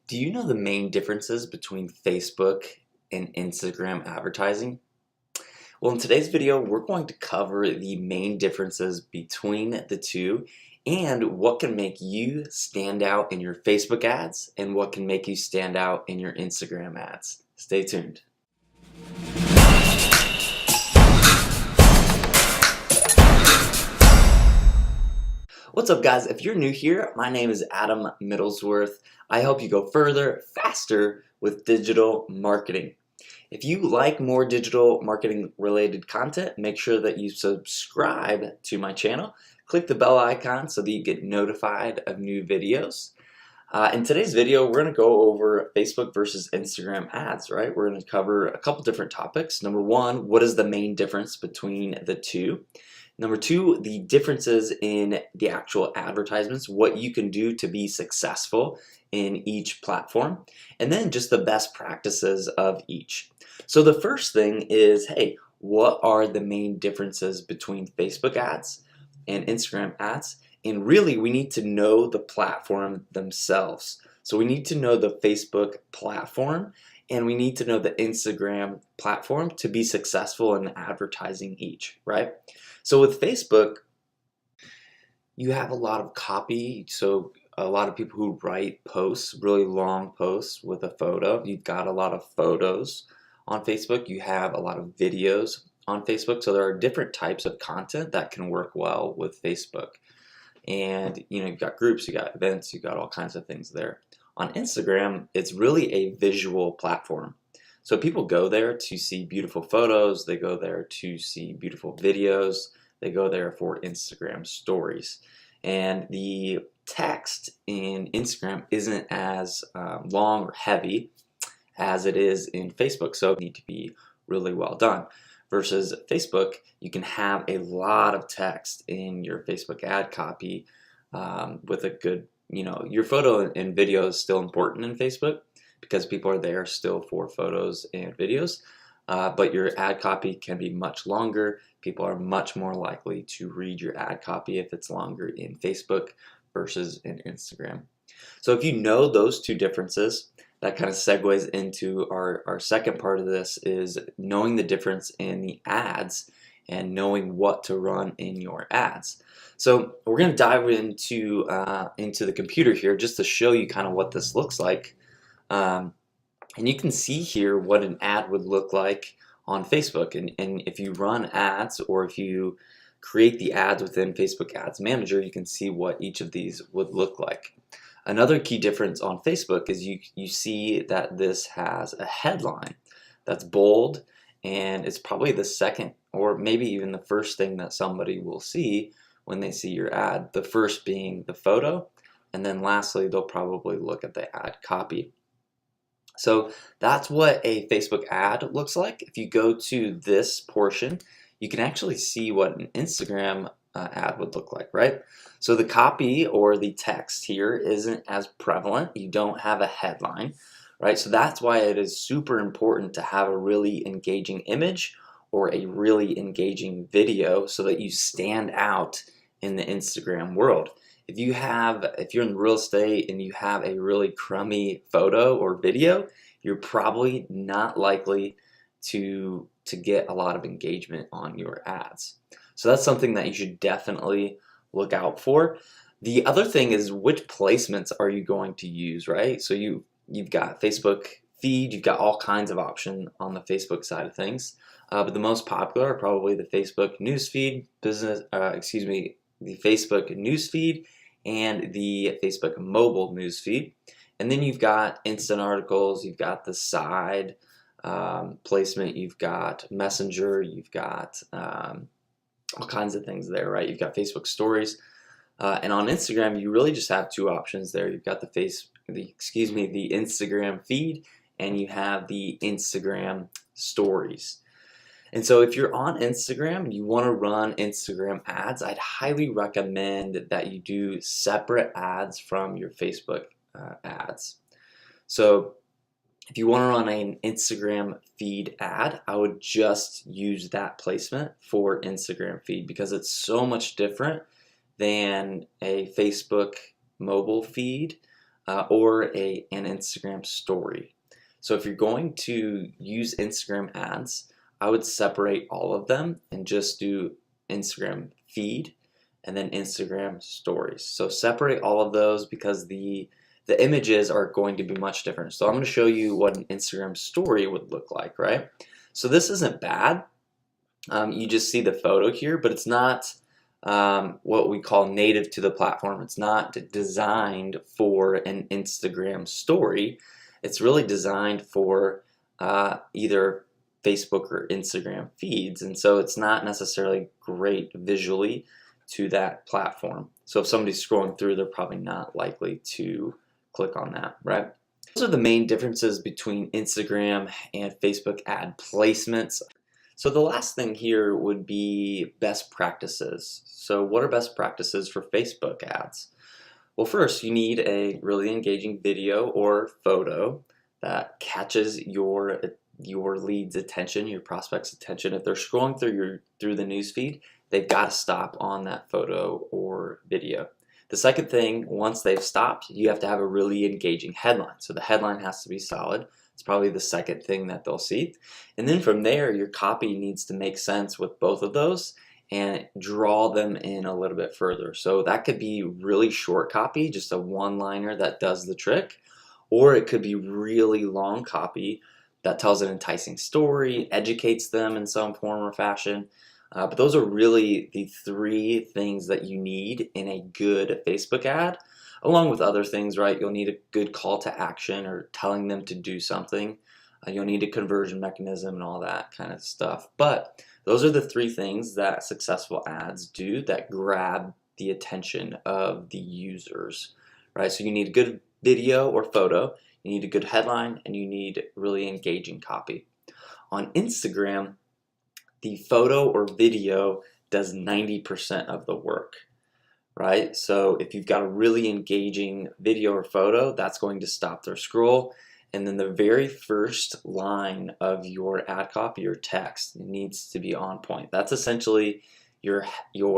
Do you know the main differences between Facebook and Instagram advertising? Well, in today's video, we're going to cover the main differences between the two and what can make you stand out in your Facebook ads and what can make you stand out in your Instagram ads. Stay tuned. What's up, guys? If you're new here, my name is Adam Middlesworth. I help you go further, faster with digital marketing. If you like more digital marketing related content, make sure that you subscribe to my channel. Click the bell icon so that you get notified of new videos. In today's video, we're going to go over Facebook versus Instagram ads, right? We're going to cover a couple different topics. Number one, what is the main difference between the two? Number two, the differences in the actual advertisements, what you can do to be successful in each platform, and then just the best practices of each. So the first thing is, hey, what are the main differences between Facebook ads and Instagram ads? And really, we need to know the platform themselves. So we need to know the Facebook platform and we need to know the Instagram platform to be successful in advertising each, right? So with Facebook, you have a lot of copy. So a lot of people who write posts, really long posts with a photo. You've got a lot of photos on Facebook. You have a lot of videos on Facebook. So there are different types of content that can work well with Facebook. And you've got groups, you got events, you got all kinds of things there. On Instagram, it's really a visual platform. So people go there to see beautiful photos, they go there to see beautiful videos, they go there for Instagram stories. And the text in Instagram isn't as long or heavy as it is in Facebook, so it needs to be really well done. Versus Facebook, you can have a lot of text in your Facebook ad copy with a good, your photo and video is still important in Facebook because people are there still for photos and videos, but your ad copy can be much longer. People are much more likely to read your ad copy if it's longer in Facebook versus in Instagram. So if you know those two differences, that kind of segues into our second part of this is knowing the difference in the ads and knowing what to run in your ads. So we're going to dive into the computer here just to show you kind of what this looks like. And you can see here what an ad would look like on Facebook. And if you run ads or if you create the ads within Facebook Ads Manager, you can see what each of these would look like. Another key difference on Facebook is you see that this has a headline that's bold, and it's probably the second or maybe even the first thing that somebody will see when they see your ad. The first being the photo, and then lastly they'll probably look at the ad copy. So that's what a Facebook ad looks like. If you go to this portion, you can actually see what an Instagram ad would look like, right? So the copy or the text here isn't as prevalent. You don't have a headline, right? So that's why it is super important to have a really engaging image or a really engaging video so that you stand out in the Instagram world. If you're in real estate and you have a really crummy photo or video, you're probably not likely to get a lot of engagement on your ads. So that's something that you should definitely look out for. The other thing is which placements are you going to use, right? So you've got Facebook feed, you've got all kinds of options on the Facebook side of things, but the most popular are probably the Facebook newsfeed, the Facebook newsfeed and the Facebook mobile newsfeed. And then you've got instant articles, you've got the side placement, you've got Messenger, you've got all kinds of things there, right? You've got Facebook stories, and on Instagram, you really just have two options there. You've got the Instagram feed, and you have the Instagram stories. And so if you're on Instagram and you want to run Instagram ads, I'd highly recommend that you do separate ads from your Facebook ads. So if you want to run an Instagram feed ad, I would just use that placement for Instagram feed because it's so much different than a Facebook mobile feed or an Instagram story. So if you're going to use Instagram ads, I would separate all of them and just do Instagram feed and then Instagram stories. So separate all of those because the images are going to be much different. So I'm going to show you what an Instagram story would look like, right? So this isn't bad. You just see the photo here, but it's not what we call native to the platform. It's not designed for an Instagram story. It's really designed for either Facebook or Instagram feeds, and so it's not necessarily great visually to that platform. So if somebody's scrolling through, they're probably not likely to click on that, right? Those are the main differences between Instagram and Facebook ad placements. So the last thing here would be best practices. So what are best practices for Facebook ads? Well, first you need a really engaging video or photo that catches your lead's attention, your prospect's attention. If they're scrolling through the newsfeed, they've got to stop on that photo or video. The second thing, once they've stopped, you have to have a really engaging headline. So the headline has to be solid. It's probably the second thing that they'll see. And then from there, your copy needs to make sense with both of those and draw them in a little bit further. So that could be really short copy, just a one-liner that does the trick, or it could be really long copy that tells an enticing story, educates them in some form or fashion. But those are really the three things that you need in a good Facebook ad, along with other things, right? You'll need a good call to action or telling them to do something. You'll need a conversion mechanism and all that kind of stuff. But those are the three things that successful ads do that grab the attention of the users, right? So you need a good video or photo, you need a good headline, and you need really engaging copy. On Instagram, the photo or video does 90% of the work, right? So if you've got a really engaging video or photo, that's going to stop their scroll. And then the very first line of your ad copy or text needs to be on point. That's essentially your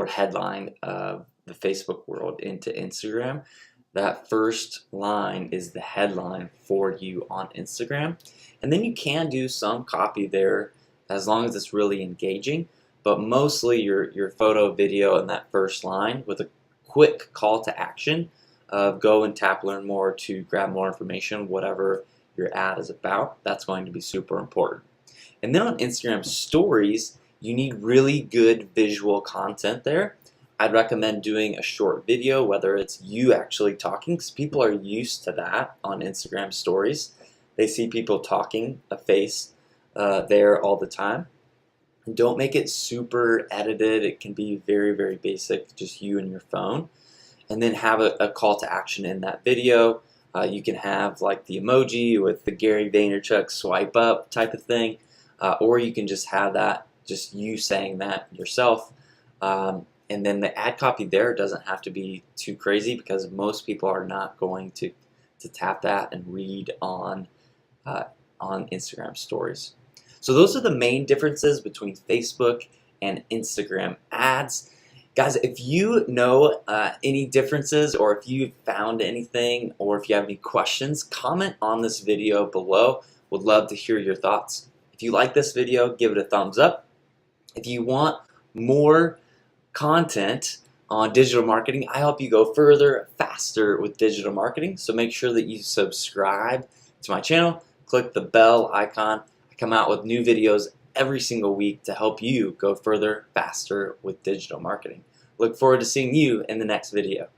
headline of the Facebook world into Instagram. That first line is the headline for you on Instagram. And then you can do some copy there as long as it's really engaging, but mostly your photo, video, and that first line with a quick call to action of go and tap learn more to grab more information, whatever your ad is about. That's going to be super important. And then on Instagram stories, you need really good visual content there. I'd recommend doing a short video, whether it's you actually talking, because people are used to that on Instagram stories. They see people talking, a face there all the time. And don't make it super edited. It can be very, very basic, just you and your phone. And then have a call to action in that video. You can have like the emoji with the Gary Vaynerchuk swipe up type of thing, or you can just have that, just you saying that yourself. And then the ad copy there doesn't have to be too crazy because most people are not going to tap that and read on Instagram stories. So those are the main differences between Facebook and Instagram ads. Guys, if you know any differences, or if you've found anything, or if you have any questions, comment on this video below. Would love to hear your thoughts. If you like this video, give it a thumbs up. If you want more content on digital marketing, I help you go further, faster with digital marketing. So make sure that you subscribe to my channel, click the bell icon. I come out with new videos every single week to help you go further, faster with digital marketing. Look forward to seeing you in the next video.